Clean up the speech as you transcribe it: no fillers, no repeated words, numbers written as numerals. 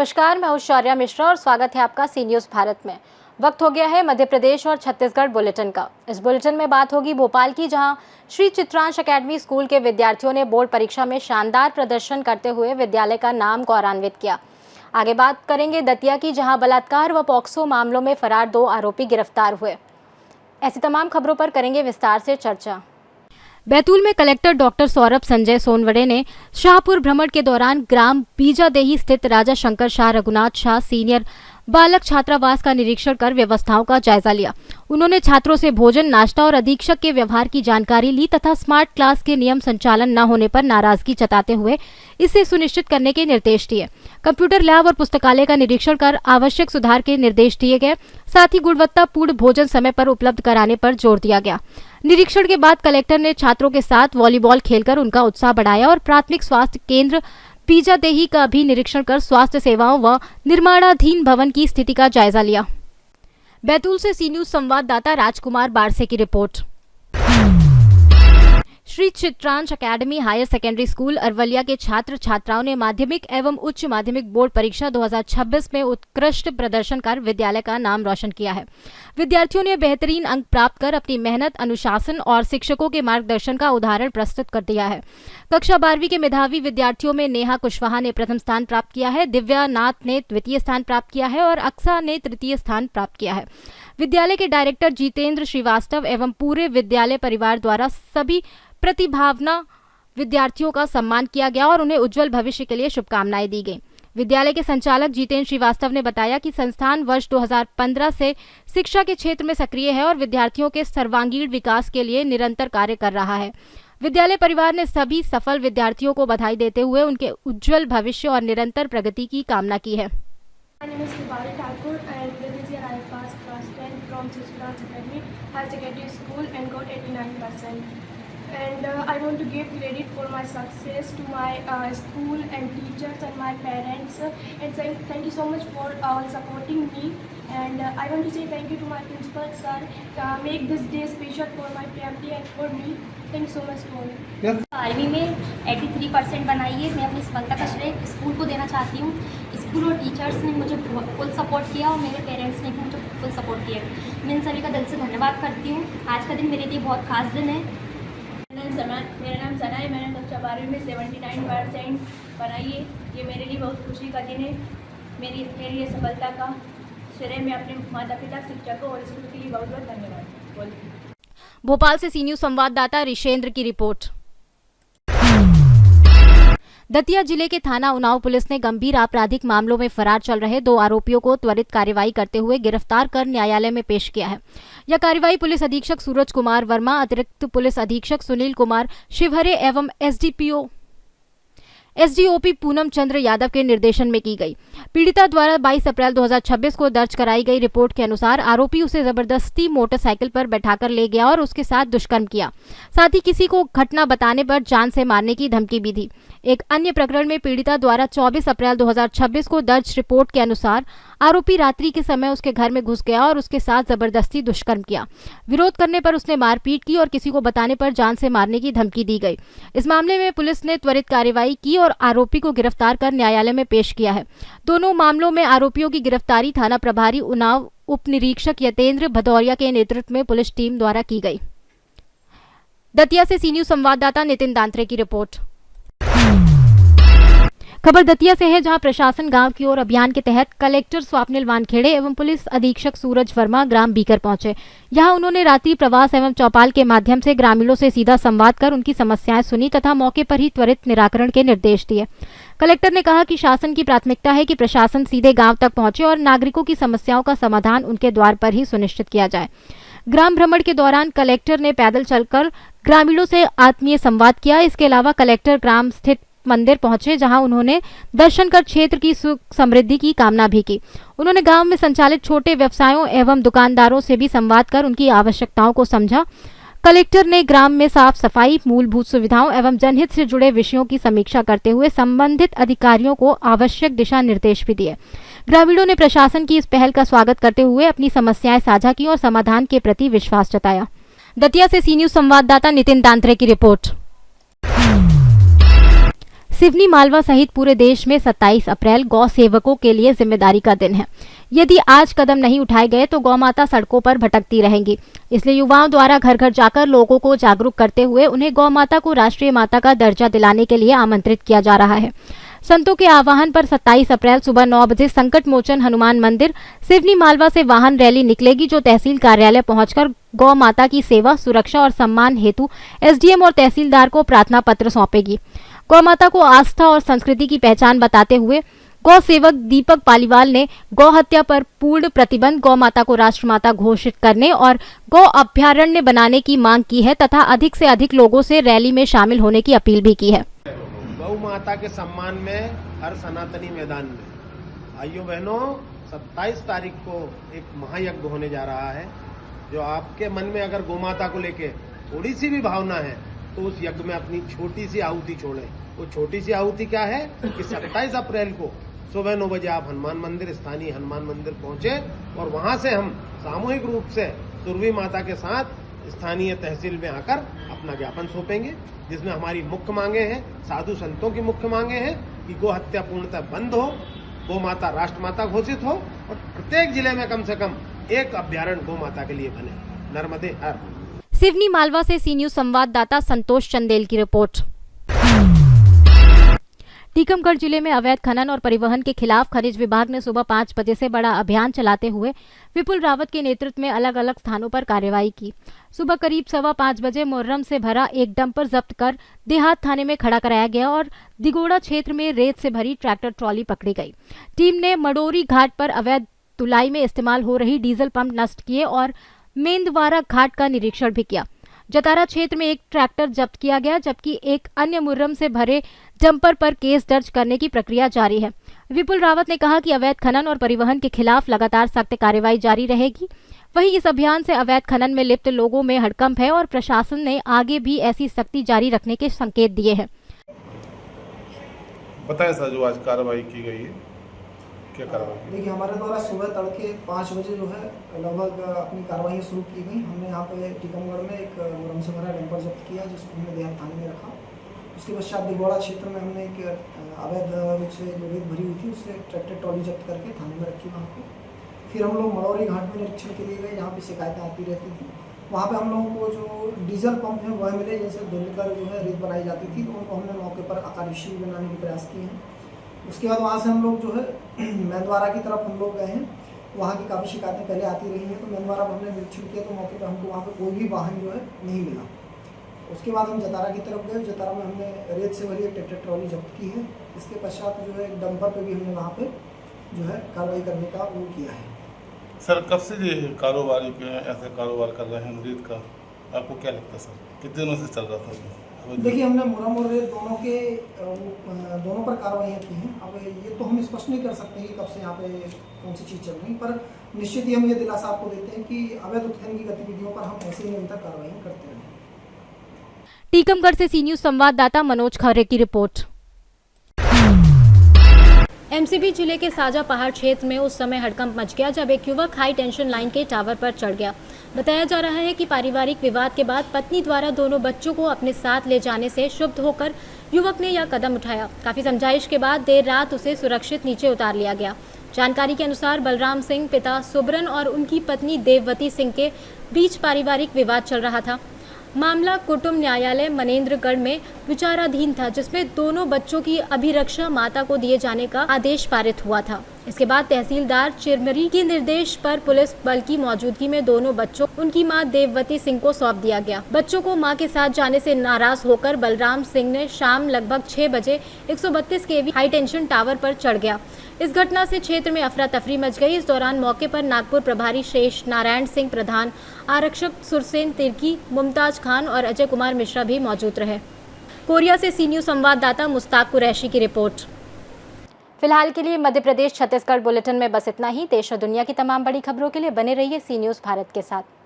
नमस्कार, मैं हूं शौर्या मिश्रा और स्वागत है आपका सी न्यूज़ भारत में। वक्त हो गया है मध्य प्रदेश और छत्तीसगढ़ बुलेटिन का। इस बुलेटिन में बात होगी भोपाल की, जहां श्री चित्रांश एकेडमी स्कूल के विद्यार्थियों ने बोर्ड परीक्षा में शानदार प्रदर्शन करते हुए विद्यालय का नाम गौरवान्वित किया। आगे बात करेंगे दतिया की, जहाँ बलात्कार व पॉक्सो मामलों में फरार 2 आरोपी गिरफ्तार हुए। ऐसी तमाम खबरों पर करेंगे विस्तार से चर्चा। बैतूल में कलेक्टर डॉक्टर सौरभ संजय सोनवड़े ने शाहपुर भ्रमण के दौरान ग्राम बीजादेही स्थित राजा शंकर शाह रघुनाथ शाह सीनियर बालक छात्रावास का निरीक्षण कर व्यवस्थाओं का जायजा लिया। उन्होंने छात्रों से भोजन, नाश्ता और अधीक्षक के व्यवहार की जानकारी ली तथा स्मार्ट क्लास के नियम संचालन न होने पर नाराजगी जताते हुए इसे सुनिश्चित करने के निर्देश दिए। कंप्यूटर लैब और पुस्तकालय का निरीक्षण कर आवश्यक सुधार के निर्देश दिए गए। साथ ही गुणवत्तापूर्ण भोजन समय पर उपलब्ध कराने पर जोर दिया गया। निरीक्षण के बाद कलेक्टर ने छात्रों के साथ वॉलीबॉल खेलकर उनका उत्साह बढ़ाया और प्राथमिक स्वास्थ्य केंद्र बीजादेही का भी निरीक्षण कर स्वास्थ्य सेवाओं व निर्माणाधीन भवन की स्थिति का जायजा लिया। बैतूल से सी न्यूज़ संवाददाता राजकुमार बारसे की report. Shri Chitransh academy higher secondary school Aravaliya के छात्र छात्राओं ने माध्यमिक एवं उच्च माध्यमिक बोर्ड परीक्षा 2026 में उत्कृष्ट प्रदर्शन कर विद्यालय का नाम रोशन किया है। विद्यार्थियों ने बेहतरीन अंक प्राप्त कर अपनी मेहनत, अनुशासन और शिक्षकों के मार्गदर्शन का उदाहरण प्रस्तुत कर दिया है। कक्षा 12वीं के मेधावी विद्यार्थियों में नेहा कुशवाहा ने प्रथम स्थान प्राप्त किया है, दिव्या नाथ ने द्वितीय स्थान प्राप्त किया है और अक्सा ने तृतीय स्थान प्राप्त किया है। विद्यालय के डायरेक्टर जितेंद्र श्रीवास्तव एवं पूरे विद्यालय परिवार द्वारा सभी प्रतिभावान विद्यार्थियों का सम्मान किया गया और उन्हें उज्जवल भविष्य के लिए शुभकामनाएं दी गई। विद्यालय के संचालक जितेंद्र श्रीवास्तव ने बताया कि संस्थान वर्ष 2015 से शिक्षा के क्षेत्र में सक्रिय है और विद्यार्थियों के सर्वांगीण विकास के लिए निरंतर कार्य कर रहा है। विद्यालय परिवार ने सभी सफल विद्यार्थियों को बधाई देते हुए उनके उज्जवल भविष्य और निरंतर प्रगति की कामना की है। And I want to give credit for my success to my school and teachers and my parents, and thank you so much for supporting me. And I want to say thank you to my principal sir, make this day special for my family and for me. Thank you so much to all. 12वीं में 83% बनाई है। मैं अपनी सफलता का श्रेय school को देना चाहती हूँ। स्कूल और टीचर्स ने मुझे फुल सपोर्ट किया और मेरे पेरेंट्स ने भी मुझे फुल सपोर्ट किया। मैं इन सभी का दिल से धन्यवाद करती हूँ। आज का दिन मेरे लिए बहुत खास दिन है। मेरा नाम सना है। मैंने कक्षा 12वीं में 79% बनाई है। ये मेरे लिए बहुत खुशी का दिन है। मेरी ये सफलता का श्रेय मैं अपने माता पिता, शिक्षकों और स्कूल के लिए बहुत बहुत धन्यवाद बोलती हूँ। भोपाल से सी न्यूज़ संवाददाता ऋषेंद्र की रिपोर्ट। दतिया जिले के थाना उन्नाव पुलिस ने गंभीर आपराधिक मामलों में फरार चल रहे 2 आरोपियों को त्वरित कार्रवाई करते हुए गिरफ्तार कर न्यायालय में पेश किया है। यह कार्रवाई पुलिस अधीक्षक सूरज कुमार वर्मा, अतिरिक्त पुलिस अधीक्षक सुनील कुमार शिवहरे एवं एसडीओपी पूनम चंद्र यादव के निर्देशन में की गई। पीड़िता द्वारा 22 अप्रैल 2026 को दर्ज कराई गई रिपोर्ट के अनुसार आरोपी उसे जबरदस्ती मोटरसाइकिल पर बैठाकर ले गया और उसके साथ दुष्कर्म किया। साथ ही किसी को घटना बताने पर जान से मारने की धमकी भी दी। एक अन्य प्रकरण में पीड़िता द्वारा 24 अप्रैल 2026 को दर्ज रिपोर्ट के अनुसार आरोपी रात्रि के समय उसके घर में घुस गया और उसके साथ जबरदस्ती दुष्कर्म किया। विरोध करने पर उसने मारपीट की और किसी को बताने पर जान से मारने की धमकी दी गई। इस मामले में पुलिस ने त्वरित कार्रवाई की और आरोपी को गिरफ्तार कर न्यायालय में पेश किया है। दोनों मामलों में आरोपियों की गिरफ्तारी थाना प्रभारी उन्नाव उप निरीक्षक यतेंद्र भदौरिया के नेतृत्व में पुलिस टीम द्वारा की गई। दतिया से सी न्यूज़ संवाददाता नितिन दांत्रे की रिपोर्ट। खबर दतिया से है, जहां प्रशासन गांव की ओर अभियान के तहत कलेक्टर स्वप्निल वानखेड़े एवं पुलिस अधीक्षक सूरज वर्मा ग्राम बीकर पहुंचे। यहां उन्होंने रात्रि प्रवास एवं चौपाल के माध्यम से ग्रामीणों से सीधा संवाद कर उनकी समस्याएं सुनी तथा मौके पर ही त्वरित निराकरण के निर्देश दिए। कलेक्टर ने कहा कि शासन की प्राथमिकता है कि प्रशासन सीधे गाँव तक पहुंचे और नागरिकों की समस्याओं का समाधान उनके द्वार पर ही सुनिश्चित किया जाए। ग्राम भ्रमण के दौरान कलेक्टर ने पैदल चलकर ग्रामीणों से आत्मीय संवाद किया। इसके अलावा कलेक्टर ग्राम स्थित मंदिर पहुंचे, जहां उन्होंने दर्शन कर क्षेत्र की सुख समृद्धि की कामना भी की। उन्होंने गांव में संचालित छोटे व्यवसायों एवं दुकानदारों से भी संवाद कर उनकी आवश्यकताओं को समझा। कलेक्टर ने ग्राम में साफ सफाई, मूलभूत सुविधाओं एवं जनहित से जुड़े विषयों की समीक्षा करते हुए संबंधित अधिकारियों को आवश्यक दिशा निर्देश भी दिए। ग्रामीणों ने प्रशासन की इस पहल का स्वागत करते हुए अपनी समस्याएं साझा की और समाधान के प्रति विश्वास जताया। दतिया से सी न्यूज़ संवाददाता नितिन दांत्रे की रिपोर्ट। सिवनी मालवा सहित पूरे देश में 27 अप्रैल गौ सेवकों के लिए जिम्मेदारी का दिन है। यदि आज कदम नहीं उठाए गए तो गौ माता सड़कों पर भटकती रहेंगी। इसलिए युवाओं द्वारा घर घर जाकर लोगों को जागरूक करते हुए उन्हें गौ माता को राष्ट्रीय माता का दर्जा दिलाने के लिए आमंत्रित किया जा रहा है। संतों के आह्वान पर 27 अप्रैल सुबह 9 बजे संकट मोचन हनुमान मंदिर सिवनी मालवा से वाहन रैली निकलेगी, जो तहसील कार्यालय पहुंचकर गौ माता की सेवा, सुरक्षा और सम्मान हेतु एसडीएम और तहसीलदार को प्रार्थना पत्र सौंपेगी। गौ माता को आस्था और संस्कृति की पहचान बताते हुए गौ सेवक दीपक पालीवाल ने गौ हत्या पर पूर्ण प्रतिबंध, गौ माता को राष्ट्रमाता घोषित करने और गौ अभ्यारण्य बनाने की मांग की है तथा अधिक से अधिक लोगों से रैली में शामिल होने की अपील भी की है। गौ माता के सम्मान में हर सनातनी मैदान में भाइयों बहनों 27 तारीख को एक महायज्ञ होने जा रहा है। जो आपके मन में अगर गौ माता को लेके थोड़ी सी भी भावना है तो उस यज्ञ में अपनी छोटी सी आहुति छोड़ें। वो छोटी सी आहुति क्या है कि 27 अप्रैल को सुबह 9 बजे आप हनुमान मंदिर, स्थानीय हनुमान मंदिर पहुंचे और वहां से हम सामूहिक रूप से सुरभि माता के साथ स्थानीय तहसील में आकर अपना ज्ञापन सौंपेंगे, जिसमें हमारी मुख्य मांगे हैं, साधु संतों की मुख्य मांगे हैं कि गो हत्या पूर्णतः बंद हो, गौ माता राष्ट्रमाता घोषित हो और प्रत्येक जिले में कम से कम एक अभ्यारण्य गौ माता के लिए बने। नर्मदे हर। सिवनी मालवा से सी न्यूज संवाददाता संतोष चंदेल की रिपोर्ट। टीकमगढ़ जिले में अवैध खनन और परिवहन के खिलाफ खनिज विभाग ने सुबह 5 बजे से बड़ा अभियान चलाते हुए विपुल रावत के नेतृत्व में अलग अलग स्थानों पर कार्रवाई की। सुबह करीब 5:15 बजे मुर्रम से भरा एक डंपर जब्त कर देहात थाने में खड़ा कराया गया और दिगोड़ा क्षेत्र में रेत से भरी ट्रैक्टर ट्रॉली पकड़ी गई। टीम ने मडोरी घाट पर अवैध तुलाई में इस्तेमाल हो रही डीजल पंप नष्ट किए और मेंदवारा घाट का निरीक्षण भी किया। जतारा क्षेत्र में एक ट्रैक्टर जब्त किया गया, जबकि एक अन्य मुर्रम से भरे जंपर पर केस दर्ज करने की प्रक्रिया जारी है। विपुल रावत ने कहा कि अवैध खनन और परिवहन के खिलाफ लगातार सख्त कार्रवाई जारी रहेगी। वहीं इस अभियान से अवैध खनन में लिप्त लोगों में हड़कंप है और प्रशासन ने आगे भी ऐसी सख्ती जारी रखने के संकेत दिए हैं। बताएं सर, जो आज कार्रवाई की गई है क्या कार्रवाई? देखिए, हमारे द्वारा सुबह तड़के 5 बजे जो है लगभग अपनी कार्रवाई शुरू की गई। हमने यहाँ पे टीकमगढ़ में एक मुरम से भरा डंपर जब्त किया, जिसको हमने देहात थाने में रखा। उसके पश्चात दिगोड़ा क्षेत्र में हमने एक अवैध रूप से जो रेत भरी हुई थी उससे ट्रैक्टर ट्रॉली जब्त करके थाने में रखी वहाँ पे। फिर हम लोग मडौरी घाट में निरीक्षण के लिए गए, जहाँ पे शिकायतें आती रहती थी। वहाँ पे हम लोगों को जो डीजल पंप है वह मिले, जैसे धुलकर जो है रेत बनाई जाती थी, तो उनको हमने मौके पर आकार विशील बनाने के प्रयास किए हैं। उसके बाद वहाँ से हम लोग जो है मेंदवारा की तरफ हम लोग गए हैं। वहाँ की काफ़ी शिकायतें पहले आती रही हैं, तो मेंदवारा में हमने निरीक्षण किया तो मौके पर हमको वहाँ पे कोई भी वाहन जो है नहीं मिला। उसके बाद हम जतारा की तरफ गए। जतारा में हमने रेत से भरी एक ट्रैक्टर ट्रॉली जब्त की है। इसके पश्चात जो है एक डंपर पे भी हमने वहाँ पे जो है कार्रवाई करने का वो किया है। सर, कब से ये कारोबारी ऐसा कारोबार कर रहे हैं रेत का, आपको क्या लगता है सर? कितने दिनों से चल रहा था? देखिए, हमने मुरम और रेत दोनों पर कार्रवाइयाँ की हैं। अब ये तो हम स्पष्ट नहीं कर सकते कि कब से यहाँ पे कौन सी चीज़ चल रही, पर निश्चित ही हम ये दिलासा आपको देते हैं कि अवैध उत्खनन की गतिविधियों पर हम ऐसे ही निरंतर कार्रवाई करते रहेंगे। टीकमगढ़ से सी न्यूज संवाददाता मनोज खरे की रिपोर्ट। एमसीबी जिले के साजा पहाड़ क्षेत्र में उस समय हड़कंप मच गया जब एक युवक हाई टेंशन लाइन के टावर पर चढ़ गया। बताया जा रहा है कि पारिवारिक विवाद के बाद पत्नी द्वारा दोनों बच्चों को अपने साथ ले जाने से क्षुब्ध होकर युवक ने यह कदम उठाया। काफी समझाइश के बाद देर रात उसे सुरक्षित नीचे उतार लिया गया। जानकारी के अनुसार बलराम सिंह, पिता सुबरन और उनकी पत्नी देववती सिंह के बीच पारिवारिक विवाद चल रहा था। मामला कुटुंब न्यायालय मनेन्द्रगढ़ में विचाराधीन था, जिसमें दोनों बच्चों की अभिरक्षा माता को दिए जाने का आदेश पारित हुआ था। इसके बाद तहसीलदार चिरमरी के निर्देश पर पुलिस बल की मौजूदगी में दोनों बच्चों उनकी मां देववती सिंह को सौंप दिया गया। बच्चों को मां के साथ जाने से नाराज होकर बलराम सिंह ने शाम लगभग 6 बजे 132 kV हाई टेंशन टावर पर चढ़ गया। इस घटना से क्षेत्र में अफरा तफरी मच गई। इस दौरान मौके पर नागपुर प्रभारी शेष नारायण सिंह प्रधान, आरक्षक सुरसेन तिर्की, मुमताज खान और अजय कुमार मिश्रा भी मौजूद रहे। कोरिया से सी न्यूज संवाददाता मुस्ताक कुरैशी की रिपोर्ट। फिलहाल के लिए मध्य प्रदेश छत्तीसगढ़ बुलेटिन में बस इतना ही। देश और दुनिया की तमाम बड़ी खबरों के लिए बने रहिए सी न्यूज भारत के साथ।